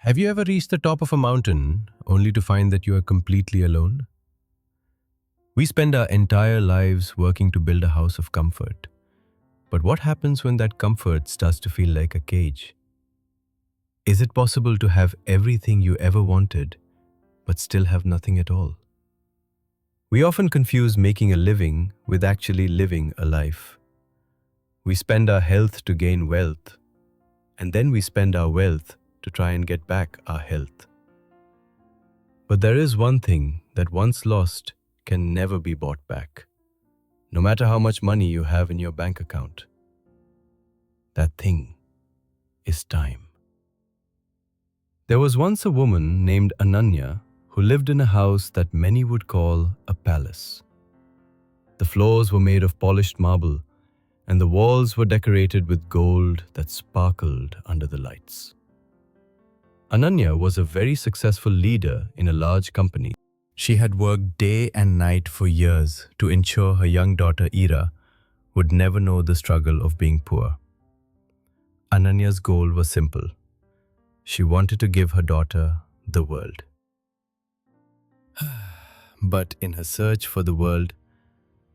Have you ever reached the top of a mountain only to find that you are completely alone? We spend our entire lives working to build a house of comfort. But what happens when that comfort starts to feel like a cage? Is it possible to have everything you ever wanted, but still have nothing at all? We often confuse making a living with actually living a life. We spend our health to gain wealth, and then we spend our wealth to try and get back our health. But there is one thing that once lost can never be bought back, no matter how much money you have in your bank account. That thing is time. There was once a woman named Ananya who lived in a house that many would call a palace. The floors were made of polished marble, and the walls were decorated with gold that sparkled under the lights. Ananya was a very successful leader in a large company. She had worked day and night for years to ensure her young daughter Ira would never know the struggle of being poor. Ananya's goal was simple. She wanted to give her daughter the world. But in her search for the world,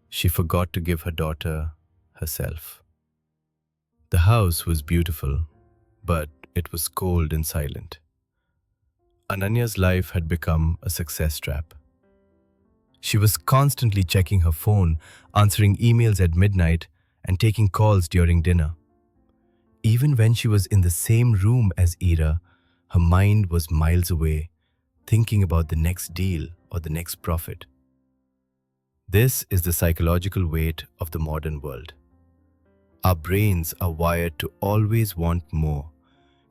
she forgot to give her daughter herself. The house was beautiful, but it was cold and silent. Ananya's life had become a success trap. She was constantly checking her phone, answering emails at midnight, and taking calls during dinner. Even when she was in the same room as Ira, her mind was miles away, thinking about the next deal or the next profit. This is the psychological weight of the modern world. Our brains are wired to always want more,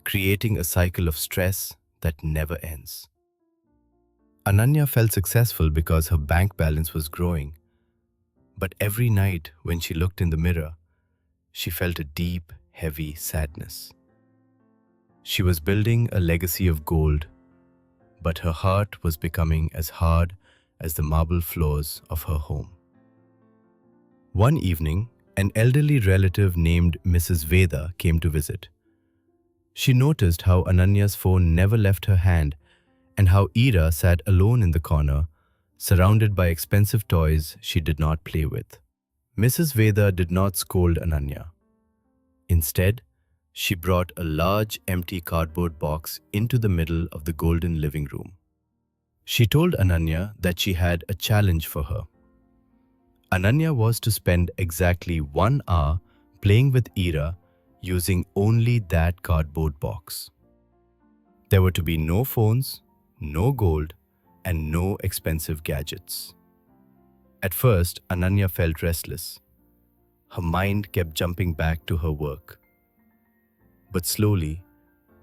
creating a cycle of stress that never ends. Ananya felt successful because her bank balance was growing. But every night when she looked in the mirror, she felt a deep, heavy sadness. She was building a legacy of gold, but her heart was becoming as hard as the marble floors of her home. One evening, an elderly relative named Mrs. Veda came to visit. She noticed how Ananya's phone never left her hand and how Ira sat alone in the corner, surrounded by expensive toys she did not play with. Mrs. Veda did not scold Ananya. Instead, she brought a large empty cardboard box into the middle of the golden living room. She told Ananya that she had a challenge for her. Ananya was to spend exactly 1 hour playing with Ira using only that cardboard box. There were to be no phones, no gold, and no expensive gadgets. At first, Ananya felt restless. Her mind kept jumping back to her work. But slowly,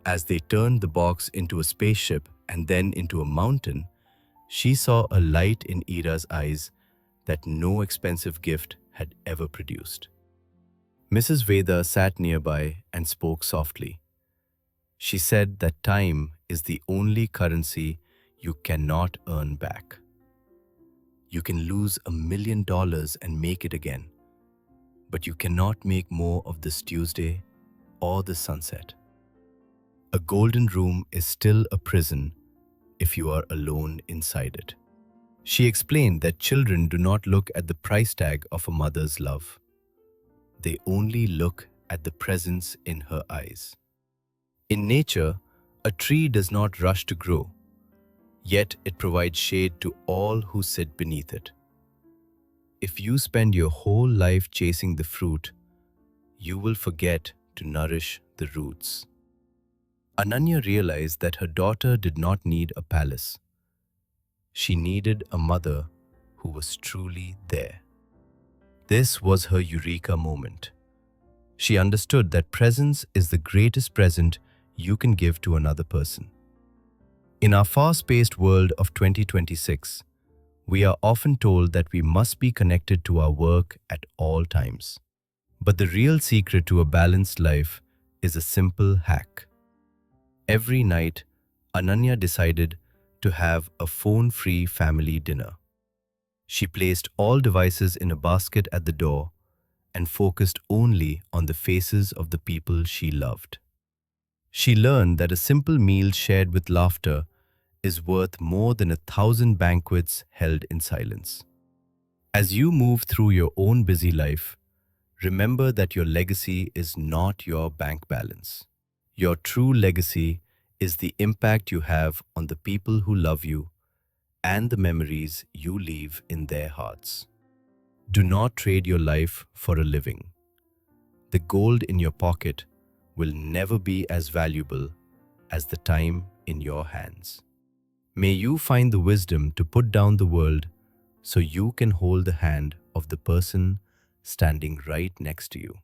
as they turned the box into a spaceship and then into a mountain, she saw a light in Ira's eyes that no expensive gift had ever produced. Mrs. Veda sat nearby and spoke softly. She said that time is the only currency you cannot earn back. You can lose $1 million and make it again, but you cannot make more of this Tuesday or the sunset. A golden room is still a prison if you are alone inside it. She explained that children do not look at the price tag of a mother's love. They only look at the presence in her eyes. In nature, a tree does not rush to grow, yet it provides shade to all who sit beneath it. If you spend your whole life chasing the fruit, you will forget to nourish the roots. Ananya realized that her daughter did not need a palace. She needed a mother who was truly there. This was her eureka moment. She understood that presence is the greatest present you can give to another person. In our fast-paced world of 2026, we are often told that we must be connected to our work at all times. But the real secret to a balanced life is a simple hack. Every night, Ananya decided to have a phone-free family dinner. She placed all devices in a basket at the door and focused only on the faces of the people she loved. She learned that a simple meal shared with laughter is worth more than 1,000 banquets held in silence. As you move through your own busy life, remember that your legacy is not your bank balance. Your true legacy is the impact you have on the people who love you and the memories you leave in their hearts. Do not trade your life for a living. The gold in your pocket will never be as valuable as the time in your hands. May you find the wisdom to put down the world so you can hold the hand of the person standing right next to you.